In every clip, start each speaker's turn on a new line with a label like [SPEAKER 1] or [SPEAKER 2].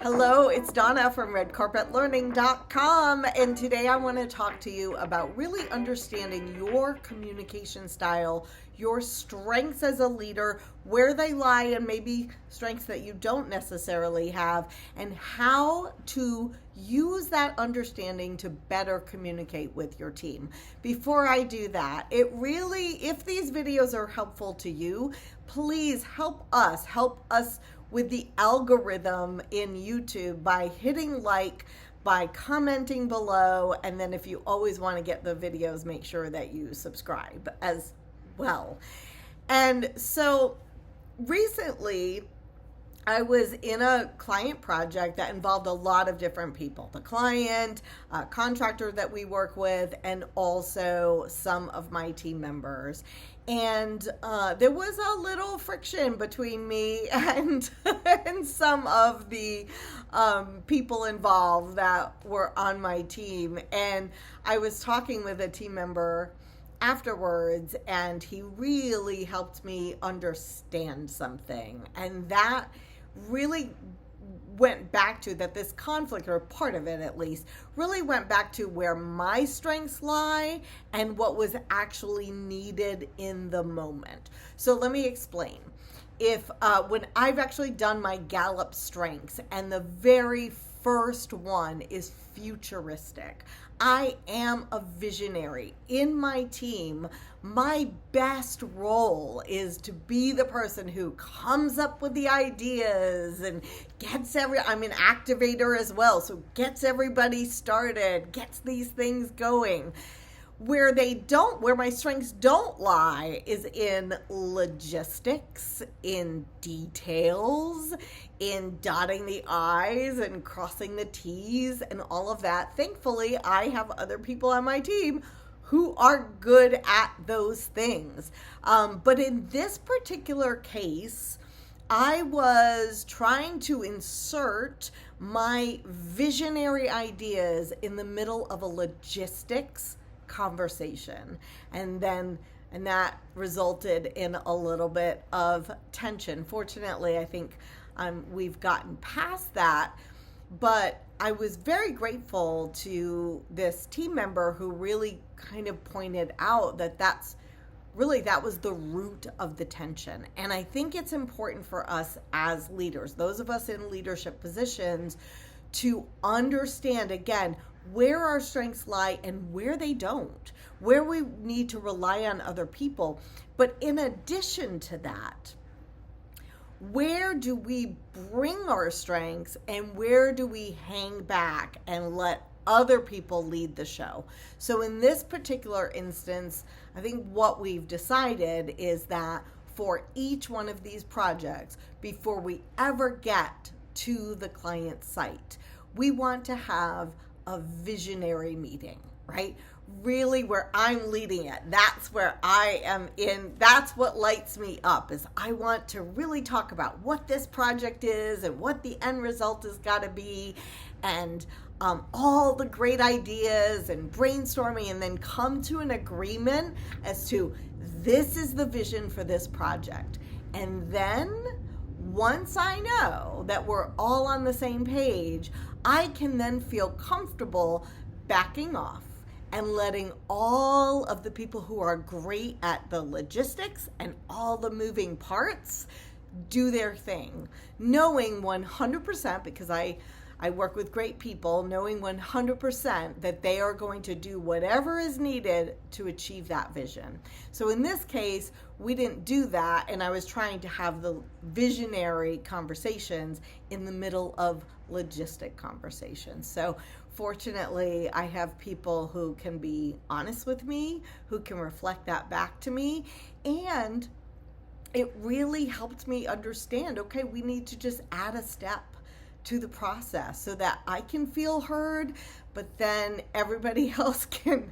[SPEAKER 1] Hello, it's Donna from redcarpetlearning.com, and today I want to talk to you about really understanding your communication style, your strengths as a leader, where they lie, and maybe strengths that you don't necessarily have, and how to use that understanding to better communicate with your team. Before I do that, if these videos are helpful to you, please help us with the algorithm in YouTube by hitting like, by commenting below, and then if you always want to get the videos, make sure that you subscribe as well. And so recently, I was in a client project that involved a lot of different people. The client, a contractor that we work with, and also some of my team members. And there was a little friction between me and some of the people involved that were on my team. And I was talking with a team member afterwards, and he really helped me understand something. And that really went back to that this conflict, or part of it at least, really went back to where my strengths lie and what was actually needed in the moment. So let me explain. When I've actually done my Gallup Strengths, and the very first one is futuristic. I am a visionary. In my team, my best role is to be the person who comes up with the ideas and I'm an activator as well, so gets everybody started, gets these things going. Where my strengths don't lie is in logistics, in details, in dotting the I's and crossing the T's and all of that. Thankfully, I have other people on my team who are good at those things. But in this particular case, I was trying to insert my visionary ideas in the middle of a logistics conversation, and that resulted in a little bit of tension. Fortunately, I think we've gotten past that, but I was very grateful to this team member who really kind of pointed out that was the root of the tension. And I think it's important for us as leaders, those of us in leadership positions, to understand, again, where our strengths lie and where they don't, where we need to rely on other people. But in addition to that, where do we bring our strengths and where do we hang back and let other people lead the show? So in this particular instance, I think what we've decided is that for each one of these projects, before we ever get to the client site, we want to have a visionary meeting, right? Really where I'm leading it. That's where I am in. That's what lights me up, is I want to really talk about what this project is and what the end result has got to be, and all the great ideas and brainstorming, and then come to an agreement as to this is the vision for this project. And then once I know that we're all on the same page, I can then feel comfortable backing off and letting all of the people who are great at the logistics and all the moving parts do their thing, knowing 100%, because I work with great people, knowing 100% that they are going to do whatever is needed to achieve that vision. So in this case, we didn't do that, and I was trying to have the visionary conversations in the middle of logistic conversations. So fortunately, I have people who can be honest with me, who can reflect that back to me, and it really helped me understand, okay, we need to just add a step to the process so that I can feel heard, but then everybody else can,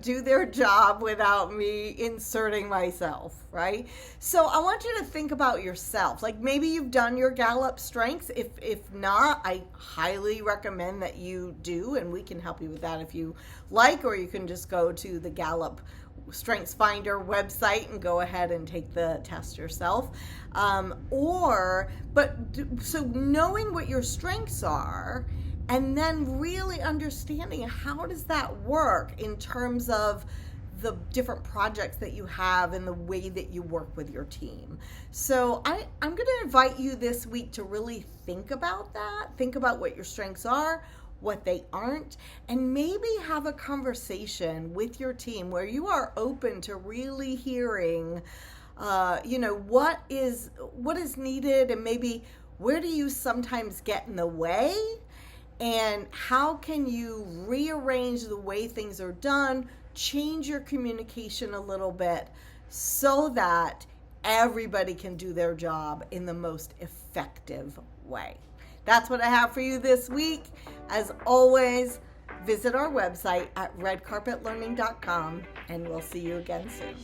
[SPEAKER 1] do their job without me inserting myself, right? So I want you to think about yourself. Like maybe you've done your Gallup Strengths. If not, I highly recommend that you do, and we can help you with that if you like, or you can just go to the Gallup Strengths Finder website and go ahead and take the test yourself. So knowing what your strengths are and then really understanding how does that work in terms of the different projects that you have and the way that you work with your team. So I'm going to invite you this week to really think about that. Think about what your strengths are, what they aren't, and maybe have a conversation with your team where you are open to really hearing, what is needed, and maybe where do you sometimes get in the way, and how can you rearrange the way things are done, change your communication a little bit so that everybody can do their job in the most effective way. That's what I have for you this week. As always, visit our website at redcarpetlearning.com, and we'll see you again soon.